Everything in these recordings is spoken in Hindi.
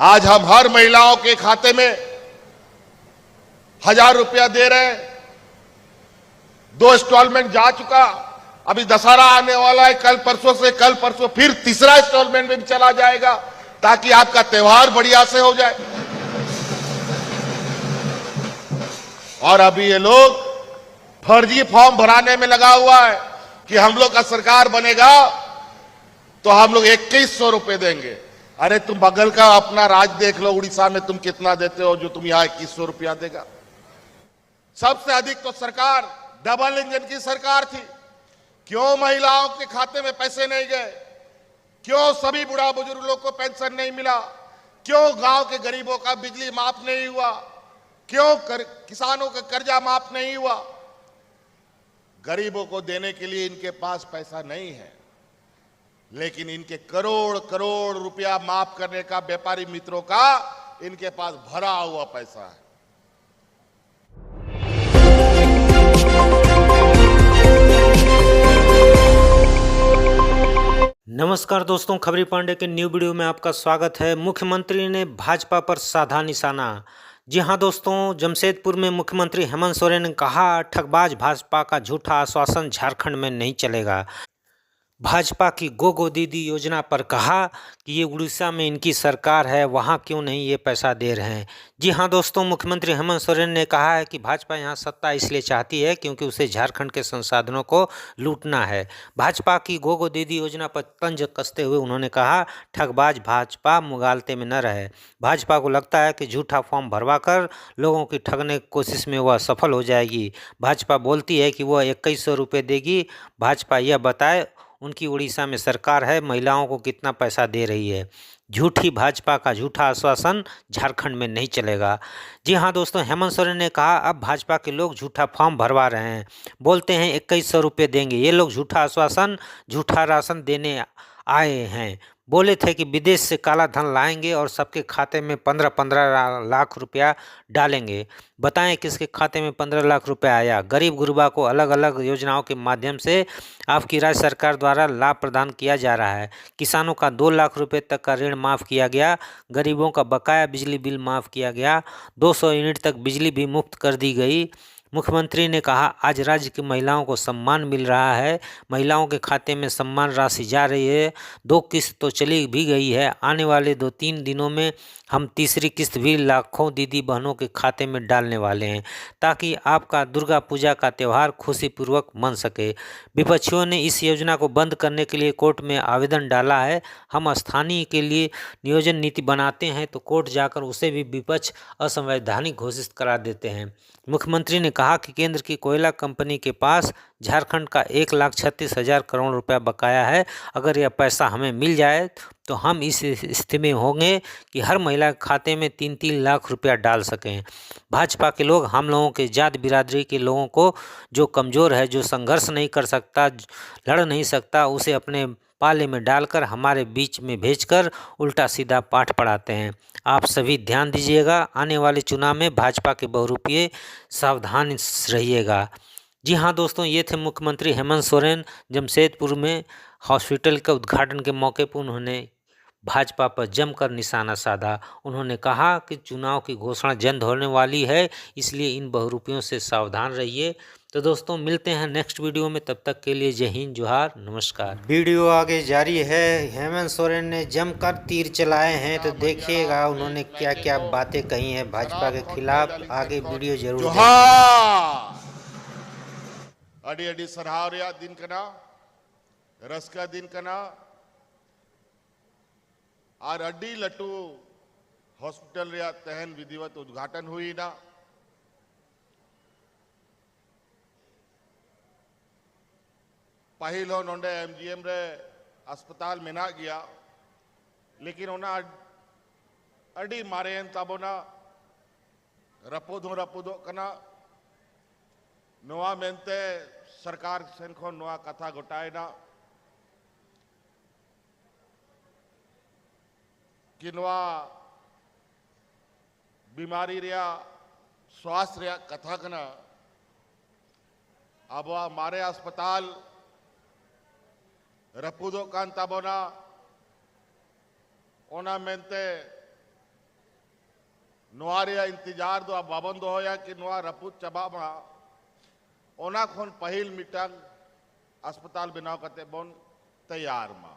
आज हम हर महिलाओं के खाते में 1,000 रुपया दे रहे हैं। 2 इंस्टॉलमेंट जा चुका, अभी दशहरा आने वाला है, कल परसों फिर तीसरा इंस्टॉलमेंट में भी चला जाएगा, ताकि आपका त्योहार बढ़िया से हो जाए। और अभी ये लोग फर्जी फॉर्म भराने में लगा हुआ है कि हम लोग का सरकार बनेगा तो हम लोग 2100 रुपए देंगे। अरे तुम बगल का अपना राज्य देख लो, उड़ीसा में तुम कितना देते हो जो तुम यहां 2100 रुपया देगा। सबसे अधिक तो सरकार डबल इंजन की सरकार थी। क्यों महिलाओं के खाते में पैसे नहीं गए? क्यों सभी बुढ़ा बुजुर्ग लोग को पेंशन नहीं मिला? क्यों गांव के गरीबों का बिजली माफ नहीं हुआ? क्यों किसानों का कर्जा माफ नहीं हुआ? गरीबों को देने के लिए इनके पास पैसा नहीं है, लेकिन इनके करोड़ करोड़ रुपया माफ करने का व्यापारी मित्रों का इनके पास भरा हुआ पैसा है। नमस्कार दोस्तों, खबरी पांडे के न्यू वीडियो में आपका स्वागत है। मुख्यमंत्री ने भाजपा पर साधा निशाना। जी हां दोस्तों, जमशेदपुर में मुख्यमंत्री हेमंत सोरेन ने कहा, ठगबाज भाजपा का झूठा आश्वासन झारखंड में नहीं चलेगा। भाजपा की गो दीदी योजना पर कहा कि ये उड़ीसा में इनकी सरकार है, वहाँ क्यों नहीं ये पैसा दे रहे हैं। जी हाँ दोस्तों, मुख्यमंत्री हेमंत सोरेन ने कहा है कि भाजपा यहाँ सत्ता इसलिए चाहती है क्योंकि उसे झारखंड के संसाधनों को लूटना है। भाजपा की गो दीदी योजना पर तंज कसते हुए उन्होंने कहा, ठगबाज भाजपा मुगालते में न रहे। भाजपा को लगता है कि झूठा फॉर्म भरवा कर लोगों की ठगने की कोशिश में वह सफल हो जाएगी। भाजपा बोलती है कि वह 2100 रुपये देगी। भाजपा यह बताए उनकी उड़ीसा में सरकार है, महिलाओं को कितना पैसा दे रही है। झूठी भाजपा का झूठा आश्वासन झारखंड में नहीं चलेगा। जी हाँ दोस्तों, हेमंत सोरेन ने कहा, अब भाजपा के लोग झूठा फॉर्म भरवा रहे हैं, बोलते हैं 2100 रुपये देंगे। ये लोग झूठा आश्वासन, झूठा राशन देने आए हैं। बोले थे कि विदेश से काला धन लाएंगे और सबके खाते में 15-15 लाख रुपया डालेंगे। बताएं किसके खाते में 15 लाख रुपया आया? गरीब गुरबा को अलग अलग योजनाओं के माध्यम से आपकी राज्य सरकार द्वारा लाभ प्रदान किया जा रहा है। किसानों का 2 लाख रुपए तक का ऋण माफ़ किया गया। गरीबों का बकाया बिजली बिल माफ़ किया गया। 200 यूनिट तक बिजली भी मुफ्त कर दी गई। मुख्यमंत्री ने कहा, आज राज्य की महिलाओं को सम्मान मिल रहा है। महिलाओं के खाते में सम्मान राशि जा रही है। 2 किस्त तो चली भी गई है। आने वाले 2-3 दिनों में हम तीसरी किस्त भी लाखों दीदी बहनों के खाते में डालने वाले हैं, ताकि आपका दुर्गा पूजा का त्यौहार खुशीपूर्वक मन सके। विपक्षियों ने इस योजना को बंद करने के लिए कोर्ट में आवेदन डाला है। हम स्थानीय के लिए नियोजन नीति बनाते हैं तो कोर्ट जाकर उसे भी विपक्ष असंवैधानिक घोषित करा देते हैं। मुख्यमंत्री ने कहा कि केंद्र की कोयला कंपनी के पास झारखंड का 1,36,000 करोड़ रुपया बकाया है। अगर यह पैसा हमें मिल जाए तो हम इस स्थिति में होंगे कि हर महिला के खाते में 3-3 लाख रुपया डाल सकें। भाजपा के लोग हम लोगों के जात बिरादरी के लोगों को, जो कमज़ोर है, जो संघर्ष नहीं कर सकता, लड़ नहीं सकता, उसे अपने पाले में डालकर हमारे बीच में भेजकर उल्टा सीधा पाठ पढ़ाते हैं। आप सभी ध्यान दीजिएगा, आने वाले चुनाव में भाजपा के बहुरूपिये सावधान रहिएगा। जी हाँ दोस्तों, ये थे मुख्यमंत्री हेमंत सोरेन। जमशेदपुर में हॉस्पिटल के उद्घाटन के मौके पर उन्होंने भाजपा पर जमकर निशाना साधा। उन्होंने कहा कि चुनाव की घोषणा जल्द होने वाली है, इसलिए इन बहुरूपियों से सावधान रहिए। तो दोस्तों, मिलते हैं नेक्स्ट वीडियो में, तब तक के लिए जय हिंद, जोहार, नमस्कार। वीडियो आगे जारी है। हेमंत सोरेन ने जमकर तीर चलाए हैं, तो देखिएगा उन्होंने क्या क्या बातें कही हैं भाजपा के खिलाफ। आगे वीडियो जरूर जोहार। अड़ी अड़ी सरहाव रिया दिन कना, रसका दिन कना और अड्डी लटू हॉस्पिटल रिया तहन विधिवत उद्घाटन हुई ना। पहिलो नोंडे एमजीएम रे अस्पताल मेना गया, लेकिन ओना अड्डी मारे ताबोना रपुदो कना। नोआ मेनते सरकार सेन खो नोआ कथा गोटायना कि नोआ बीमारी रिया स्वास्थ्य रिया कथा कना। अब मारे अस्पताल रपुदो कान ताबोना ओना मेनते नुआ इंतजार दो बाबंद होया कि नुआ रपूत चबामा ओना खोन पहिल मिटंग अस्पताल बनाव कते बोन तैयार मा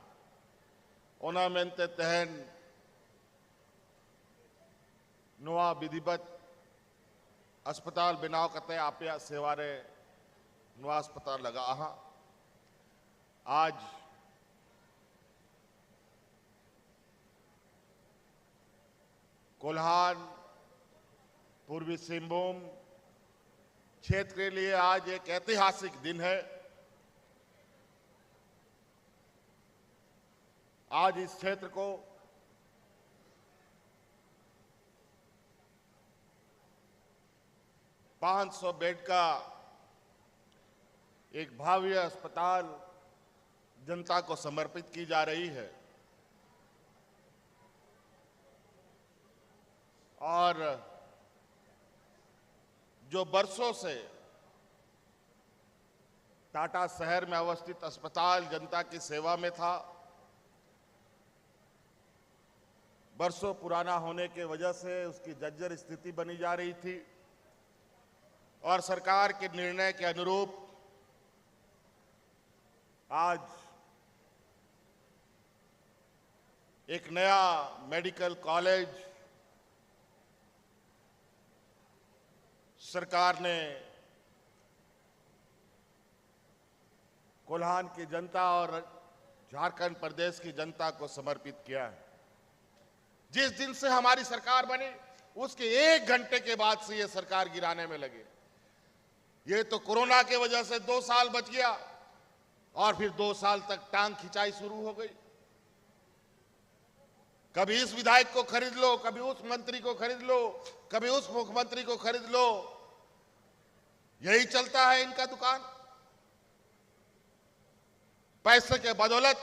ओना मेनते तहन नुआ विधिवत अस्पताल बनाव कते आपया सेवारे नुआ अस्पताल लगा आज कोल्हान पूर्वी सिंहभूम क्षेत्र के लिए आज एक ऐतिहासिक दिन है। आज इस क्षेत्र को $500 बेड का एक भव्य अस्पताल जनता को समर्पित की जा रही है और जो बरसों से टाटा शहर में अवस्थित अस्पताल जनता की सेवा में था, बरसों पुराना होने के वजह से उसकी जर्जर स्थिति बनी जा रही थी और सरकार के निर्णय के अनुरूप आज एक नया मेडिकल कॉलेज सरकार ने कोल्हान की जनता और झारखंड प्रदेश की जनता को समर्पित किया है। जिस दिन से हमारी सरकार बनी उसके 1 घंटे के बाद से ये सरकार गिराने में लगे। ये तो कोरोना के वजह से 2 साल बच गया और फिर 2 साल तक टांग खिंचाई शुरू हो गई। कभी इस विधायक को खरीद लो, कभी उस मंत्री को खरीद लो, कभी उस मुख्यमंत्री को खरीद लो, यही चलता है इनका दुकान। पैसे के बदौलत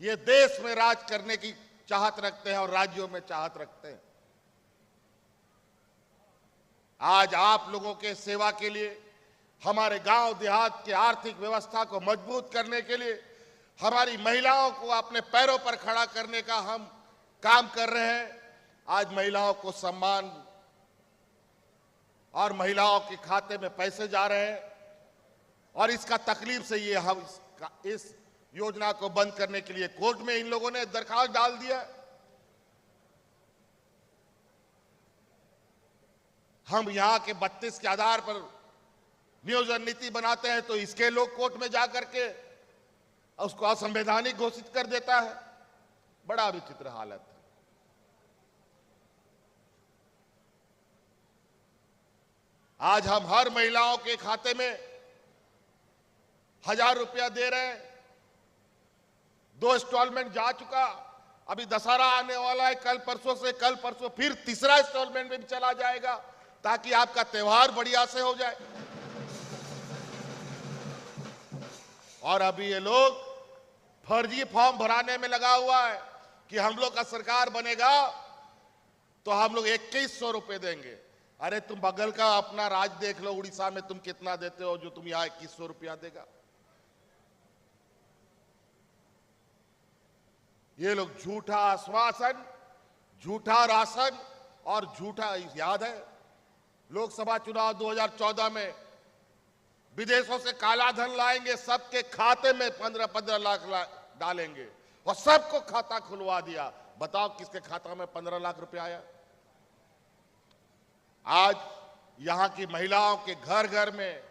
ये देश में राज करने की चाहत रखते हैं और राज्यों में चाहत रखते हैं। आज आप लोगों के सेवा के लिए, हमारे गांव देहात की आर्थिक व्यवस्था को मजबूत करने के लिए, हमारी महिलाओं को अपने पैरों पर खड़ा करने का हम काम कर रहे हैं। आज महिलाओं को सम्मान और महिलाओं के खाते में पैसे जा रहे हैं और इसका तकलीफ से ये हम इस योजना को बंद करने के लिए कोर्ट में इन लोगों ने दरखास्त डाल दिया। हम यहां के 32 के आधार पर नियोजन नीति बनाते हैं तो इसके लोग कोर्ट में जाकर के उसको असंवैधानिक घोषित कर देता है। बड़ा विचित्र हालत है। आज हम हर महिलाओं के खाते में 1000 रुपया दे रहे हैं। 2 इंस्टॉलमेंट जा चुका, अभी दशहरा आने वाला है, कल परसों फिर तीसरा इंस्टॉलमेंट में भी चला जाएगा ताकि आपका त्योहार बढ़िया से हो जाए। और अभी ये लोग फर्जी फॉर्म भराने में लगा हुआ है कि हम लोग का सरकार बनेगा तो हम लोग 2100 रुपए देंगे। अरे तुम बगल का अपना राज्य देख लो, उड़ीसा में तुम कितना देते हो जो तुम यहां 2100 रुपया देगा। ये लोग झूठा आश्वासन, झूठा राशन और झूठा, याद है लोकसभा चुनाव 2014 में विदेशों से काला धन लाएंगे, सबके खाते में 15-15 लाख डालेंगे और सबको खाता खुलवा दिया। बताओ किसके खाता में 15 लाख रुपया आया? आज यहां की महिलाओं के घर घर में,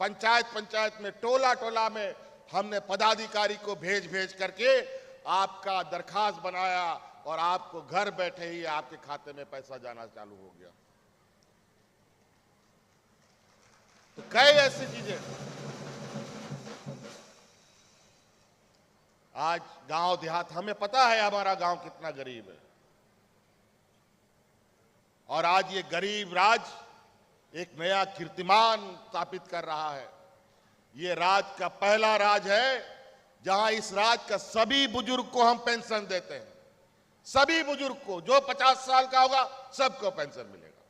पंचायत में, टोला में हमने पदाधिकारी को भेज करके आपका दरखास्त बनाया और आपको घर बैठे ही आपके खाते में पैसा जाना चालू हो गया। तो कई ऐसी चीजें। आज गांव देहात, हमें पता है हमारा गांव कितना गरीब है और आज ये गरीब राज एक नया कीर्तिमान स्थापित कर रहा है। ये राज का पहला राज है जहां इस राज का सभी बुजुर्ग को हम पेंशन देते हैं। सभी बुजुर्ग को, जो 50 साल का होगा सबको पेंशन मिलेगा,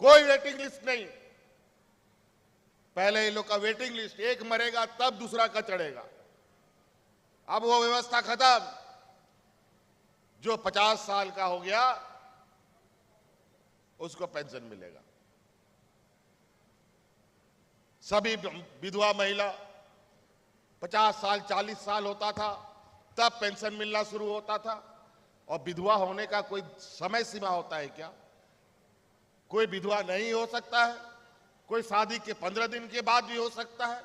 कोई वेटिंग लिस्ट नहीं। पहले इन लोग का वेटिंग लिस्ट, एक मरेगा तब दूसरा का चढ़ेगा, अब वो व्यवस्था खत्म। जो 50 साल का हो गया उसको पेंशन मिलेगा। सभी विधवा महिला 50 साल 40 साल होता था तब पेंशन मिलना शुरू होता था। और विधवा होने का कोई समय सीमा होता है क्या? कोई विधवा नहीं हो सकता है, कोई शादी के 15 दिन के बाद भी हो सकता है।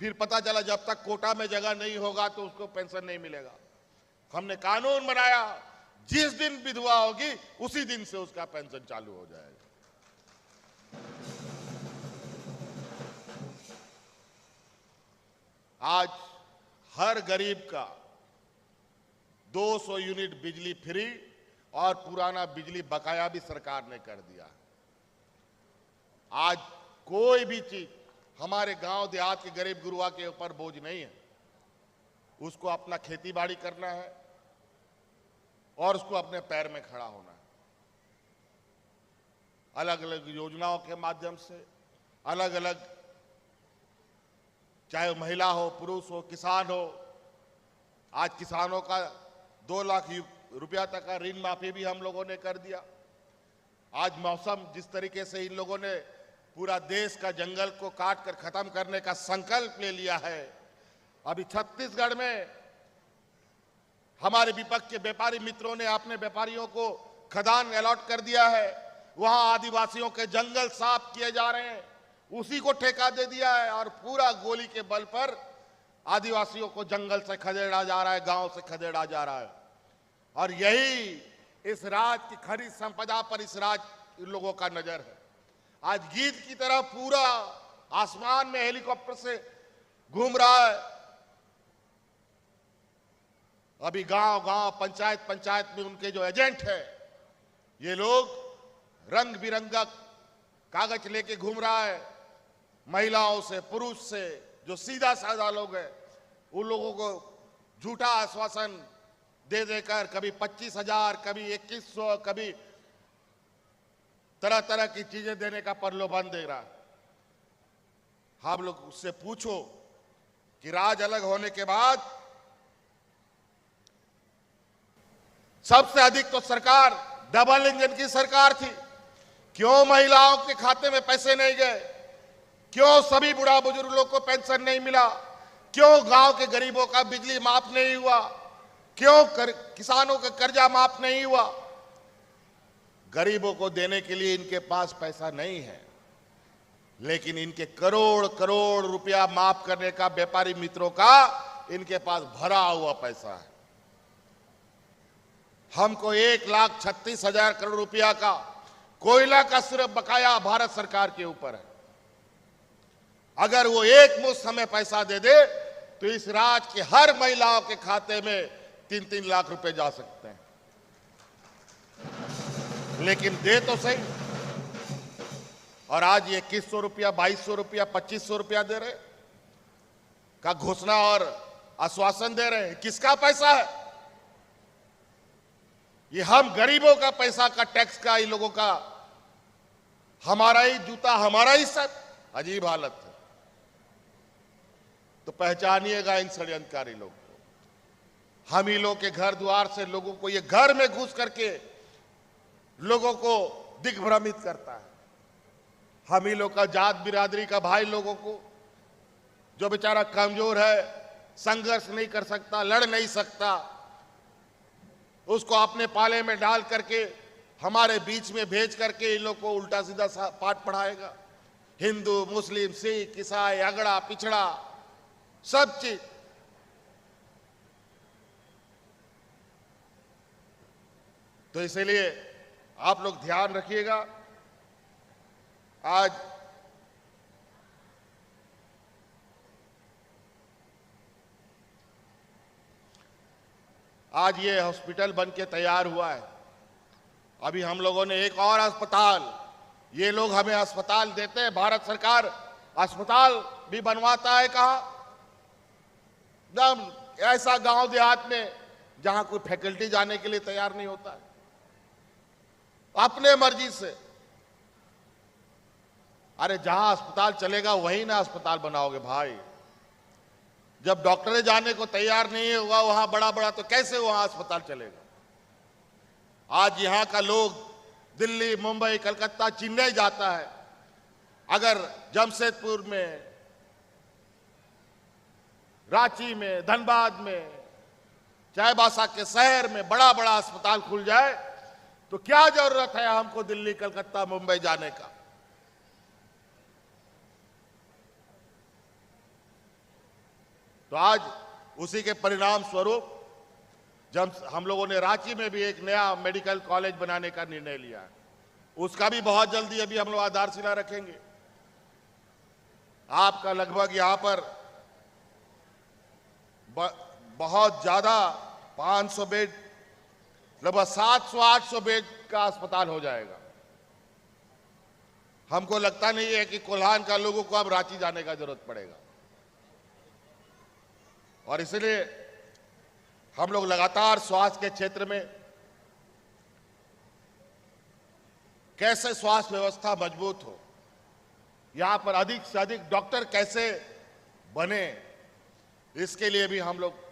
फिर पता चला जब तक कोटा में जगह नहीं होगा तो उसको पेंशन नहीं मिलेगा। हमने कानून बनाया, जिस दिन विधवा होगी उसी दिन से उसका पेंशन चालू हो जाएगा। आज हर गरीब का 200 यूनिट बिजली फ्री और पुराना बिजली बकाया भी सरकार ने कर दिया। आज कोई भी चीज हमारे गांव देहात के गरीब गुरुआ के ऊपर बोझ नहीं है। उसको अपना खेती बाड़ी करना है और उसको अपने पैर में खड़ा होना है। अलग अलग योजनाओं के माध्यम से अलग अलग, चाहे महिला हो, पुरुष हो, किसान हो, आज किसानों का 2 लाख रुपया तक का ऋण माफी भी हम लोगों ने कर दिया। आज मौसम जिस तरीके से इन लोगों ने पूरा देश का जंगल को काट कर खत्म करने का संकल्प ले लिया है, अभी छत्तीसगढ़ में हमारे विपक्ष के व्यापारी मित्रों ने अपने व्यापारियों को खदान अलॉट कर दिया है। वहां आदिवासियों के जंगल साफ किए जा रहे हैं, उसी को ठेका दे दिया है और पूरा गोली के बल पर आदिवासियों को जंगल से खदेड़ा जा रहा है, गांव से खदेड़ा जा रहा है। और यही इस राज्य की खनिज संपदा पर इस राज्य इन लोगों का नजर है। आज गीत की तरह पूरा आसमान में हेलीकॉप्टर से घूम रहा है। अभी गांव गांव, पंचायत पंचायत में उनके जो एजेंट है, ये लोग रंग बिरंगा कागज लेके घूम रहा है। महिलाओं से, पुरुष से, जो सीधा साधा लोग हैं, उन लोगों को झूठा आश्वासन दे देकर कभी 25,000, कभी 2100, कभी तरह तरह की चीजें देने का प्रलोभन दे रहा है। हम लोग उससे पूछो कि राज अलग होने के बाद सबसे अधिक तो सरकार डबल इंजन की सरकार थी। क्यों महिलाओं के खाते में पैसे नहीं गए? क्यों सभी बुढ़ा बुजुर्ग लोग को पेंशन नहीं मिला? क्यों गांव के गरीबों का बिजली माफ नहीं हुआ? क्यों किसानों का कर्जा माफ नहीं हुआ? गरीबों को देने के लिए इनके पास पैसा नहीं है, लेकिन इनके करोड़ करोड़ रुपया माफ करने का व्यापारी मित्रों का इनके पास भरा हुआ पैसा है। हमको 1,36,000 करोड़ रुपया का कोयला का सिर्फ बकाया भारत सरकार के ऊपर है। अगर वो एक मुश्त हमें पैसा दे दे तो इस राज्य के हर महिलाओं के खाते में 3-3 लाख रुपए जा सकते हैं। लेकिन दे तो सही। और आज ये 2100 रुपया, 2200 रुपया, 2500 रुपया दे रहे का घोषणा और आश्वासन दे रहे हैं। किसका पैसा है? ये हम गरीबों का पैसा का टैक्स का, इन लोगों का, हमारा ही जूता हमारा ही सर। अजीब हालत है। तो पहचानिएगा इन षड्यंत्रकारी लोग को। हम ही लोग के घर द्वार से लोगों को, ये घर में घुस करके लोगों को दिग्भ्रमित करता है। हम ही लोग का जात बिरादरी का भाई लोगों को, जो बेचारा कमजोर है, संघर्ष नहीं कर सकता, लड़ नहीं सकता, उसको अपने पाले में डाल करके हमारे बीच में भेज करके इन लोग को उल्टा सीधा पाठ पढ़ाएगा। हिंदू, मुस्लिम, सिख, ईसाई, अगड़ा पिछड़ा सब चीज। तो इसलिए आप लोग ध्यान रखिएगा। आज ये हॉस्पिटल बन के तैयार हुआ है। अभी हम लोगों ने एक और अस्पताल, ये लोग हमें अस्पताल देते हैं, भारत सरकार अस्पताल भी बनवाता है। कहा एकदम ऐसा गांव देहात में जहां कोई फैकल्टी जाने के लिए तैयार नहीं होता है, अपने मर्जी से। अरे जहां अस्पताल चलेगा वहीं ना अस्पताल बनाओगे भाई। जब डॉक्टर जाने को तैयार नहीं होगा वहां बड़ा बड़ा, तो कैसे वहां अस्पताल चलेगा? आज यहां का लोग दिल्ली, मुंबई, कलकत्ता, चेन्नई जाता है। अगर जमशेदपुर में, रांची में, धनबाद में, चाईबासा के शहर में बड़ा बड़ा अस्पताल खुल जाए तो क्या जरूरत है हमको दिल्ली, कलकत्ता, मुंबई जाने का। तो आज उसी के परिणाम स्वरूप जब हम लोगों ने रांची में भी एक नया मेडिकल कॉलेज बनाने का निर्णय लिया है, उसका भी बहुत जल्दी अभी हम लोग आधारशिला रखेंगे। आपका लगभग यहां पर बहुत ज्यादा 500 बेड, लगभग 700-800 बेड का अस्पताल हो जाएगा। हमको लगता नहीं है कि कोल्हान का लोगों को अब रांची जाने का जरूरत पड़ेगा। और इसलिए हम लोग लगातार स्वास्थ्य के क्षेत्र में कैसे स्वास्थ्य व्यवस्था मजबूत हो, यहां पर अधिक से अधिक डॉक्टर कैसे बने, इसके लिए भी हम लोग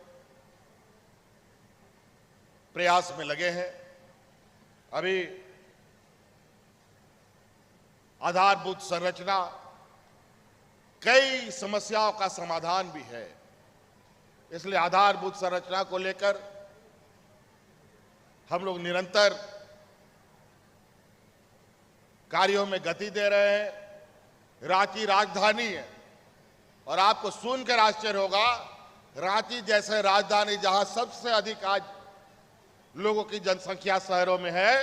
प्रयास में लगे हैं। अभी आधारभूत संरचना, कई समस्याओं का समाधान भी है, इसलिए आधारभूत संरचना को लेकर हम लोग निरंतर कार्यों में गति दे रहे हैं। रांची राजधानी है और आपको सुनकर आश्चर्य होगा, रांची जैसे राजधानी जहां सबसे अधिक आज लोगों की जनसंख्या शहरों में है,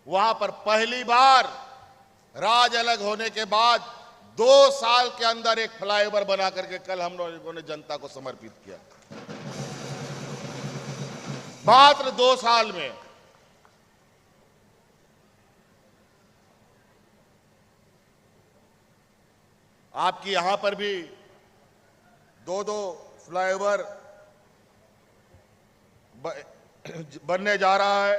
वहां पर पहली बार राज अलग होने के बाद 2 साल के अंदर एक फ्लाईओवर बना करके कल हम लोगों ने जनता को समर्पित किया। मात्र 2 साल में। आपकी यहां पर भी 2-2 फ्लाईओवर बनने जा रहा है।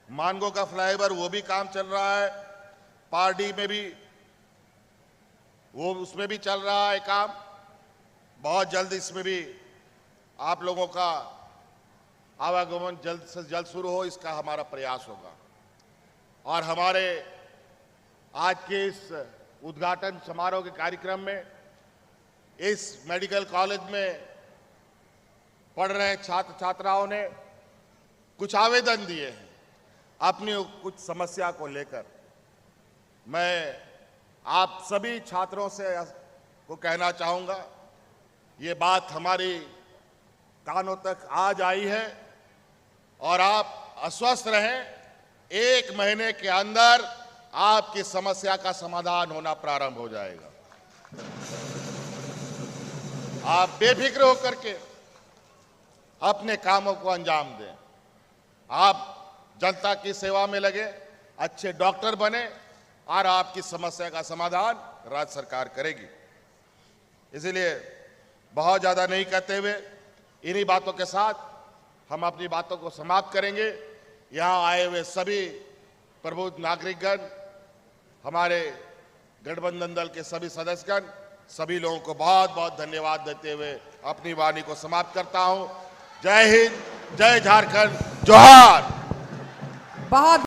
मानगो का फ्लाईओवर वो भी काम चल रहा है, पारडी में भी वो उसमें भी चल रहा है काम। बहुत जल्द इसमें भी आप लोगों का आवागमन जल्द से जल्द शुरू हो, इसका हमारा प्रयास होगा। और हमारे आज के इस उद्घाटन समारोह के कार्यक्रम में इस मेडिकल कॉलेज में पढ़ रहे छात्र छात्राओं ने कुछ आवेदन दिए हैं अपनी कुछ समस्या को लेकर। मैं आप सभी छात्रों से को कहना चाहूंगा, ये बात हमारी कानों तक आज आई है और आप आश्वस्त रहें, 1 महीने के अंदर आपकी समस्या का समाधान होना प्रारंभ हो जाएगा। आप बेफिक्र होकर के अपने कामों को अंजाम दें। आप जनता की सेवा में लगे, अच्छे डॉक्टर बने और आपकी समस्या का समाधान राज्य सरकार करेगी। इसलिए बहुत ज्यादा नहीं कहते हुए इन्हीं बातों के साथ हम अपनी बातों को समाप्त करेंगे। यहां आए हुए सभी प्रबुद्ध नागरिकगण, हमारे गठबंधन दल के सभी सदस्यगण, सभी लोगों को बहुत बहुत धन्यवाद देते हुए अपनी वाणी को समाप्त करता हूं। जय हिंद, जय झारखंड, जोहार। बहुत